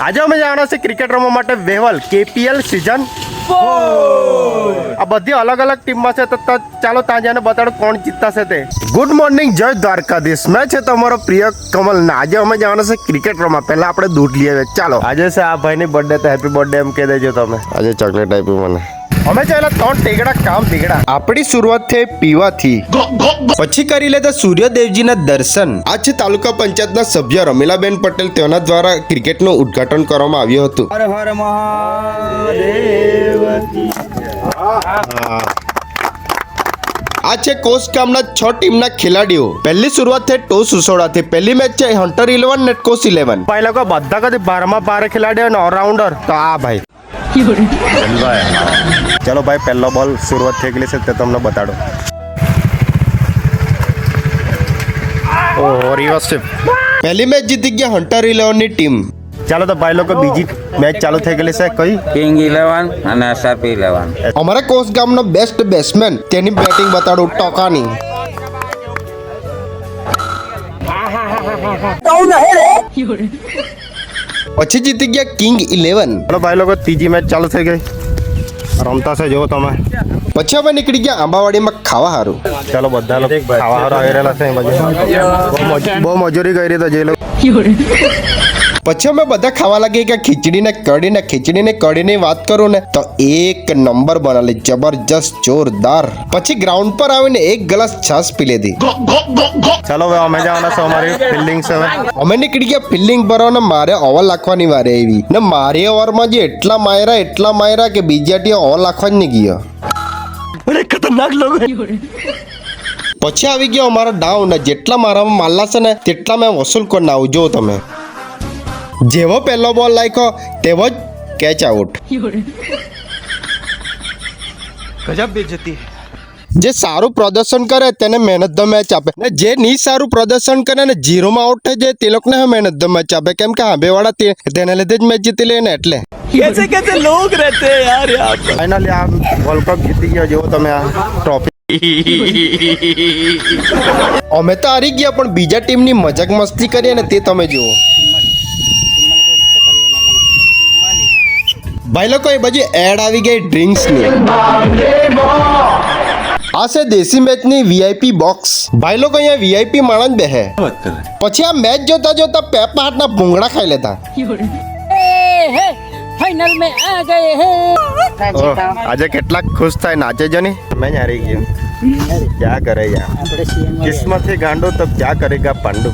આજે અમે જવાના છે ક્રિકેટ રમવા માટે વેવલ KPL સિઝન 4 આ બધી અલગ અલગ ટીમમાં છે તો ચાલો ત્યાં જઈને બતાડો કોણ જીતતા છે તે. ગુડ મોર્નિંગ, જય દ્વારકાધીશ. મેં છે તમારો પ્રિય કમલ ને આજે અમે જવાના છે ક્રિકેટ રમવા. પહેલા આપણે દૂધ લઈ આવીએ. ચાલો આજે છે આ ભાઈની બર્થડે, તો હેપી બર્થડે એમ કહી દેજો તમે. આજે ચોકલેટ આપી મને. અમે ચાલે 3 ટેગડા કામ ટેગડા. આપણી શરૂઆત થઈ પીવાથી, પછી કરી લેતા સૂર્યદેવજીના દર્શન. આ છે તાલુકા પંચાયતના સભ્ય રમીલાબેન પટેલ, તેના દ્વારા ક્રિકેટનું ઉદ્ઘાટન કરવામાં આવ્યું હતું. હર હર મહાદેવ. આ છે કોસ ગામના 6 ટીમના ખેલાડીઓ. પહેલી શરૂઆત થઈ ટોસ ઉસોડાથી. પહેલી મેચ છે હન્ટર 11 ને કોસ 11. ભાઈ લોકો બધા કદી 12 ખેલાડીઓ ને ઓલરાઉન્ડર. તો આ ભાઈ ચલો ભાઈ, પહેલો બોલ શરૂઆત થઈ ગઈ છે તે તમને બતાડો. ઓહો, રિવર્સ છે. પહેલી મેચ જીતી ગયા હન્ટર 11 ની ટીમ. ચાલો તો ભાઈ લોકો બીજી મેચ ચાલુ થઈ ગઈ છે. કઈ કિંગ 11 અને SRP 11. અમારા કોસ ગામનો બેસ્ટ બેટ્સમેન, તેની બેટિંગ બતાડો. ટોકાની પછી જીતી ગયા કિંગ 11. ચલો ભાઈ લોકો ત્રીજી મેચ ચાલુ થઈ ગઈ. રમતા છે જો તમે. પછી અમે નીકળી ગયા આંબાવાડીમાં ખાવા હારું. ચાલો બધા લોકો ખાવા હારું આવી રહેલા છે. બહુ મજૂરી કરી તો જે લોકો. પછી અમે બધા ખાવા લાગી ગયા ખીચડીને કઢીની વાત કરું ને તો એક નંબર બનાવી, જબરજસ્ત, જોરદાર. પછી ગ્રાઉન્ડ પર આવીને એક ગ્લાસ છાશ પી લીધી. ચાલો હવે અમે જવાના છે અમારી ફિલ્ડિંગ છે. અમે નીકળી ગયા ફિલ્ડિંગ ભરવા. મારે ઓવર લાખવાની વારે આવી ને મારી ઓવરમાં જે એટલા માર્યા કે બીજા ટી ઓવર લાખવા જ નહીં ગયો. ખતરનાક લોકો. પછી આવી ગયો અમારો ડાઉન. જેટલા મારામાં માલ્લા છે ને તેટલા મેં વસૂલ કરીને આવું. જો તમે જેવો પહેલો બોલ લાખ્યો તેવો જ કેચ આઉટ. ગજબ બેઇજ્જતી. જે સારું પ્રદર્શન કરે તેને મેન ઓફ ધ મેચ આપે ને જે નહીં સારું પ્રદર્શન કરે ને 0 માં આઉટ થઈ જાય તે લોકોને મેન ઓફ ધ મેચ આપે. કેમ કે હાંભેવાળા તેને લીધે જ મેચ જીતી લે ને એટલે. कैसे लोग रहते हैं यार यहाँ पर. फाइनली આ વર્લ્ડ કપ જીતી ગયા. જેવો તમે આ ટ્રોફી. અમે તો હારી ગયા પણ બીજા ટીમની મજાક મસ્તી કરીએ ને તે તમે જુઓ. ભાઈ લોકો એ બાજુ એડ આવી ગઈ ડ્રિંક્સની. આ છે દેશી મેચની VIP બોક્સ. ભાઈ લોકો અહીંયા VIP માણસ બેહે. પછી આ મેચ જોતા જોતા પેપ હાટના ભૂંગળા ખાઈ લેતા. फाइनल में आ गए हैं. આજે કેટલાક ખુશ થાય નાચે જો ની. મેં હારી ગયો. ક્યાં કરે યાર, કિસ્મત થી ગાંડો તો ક્યાં કરેગા પાંડુ.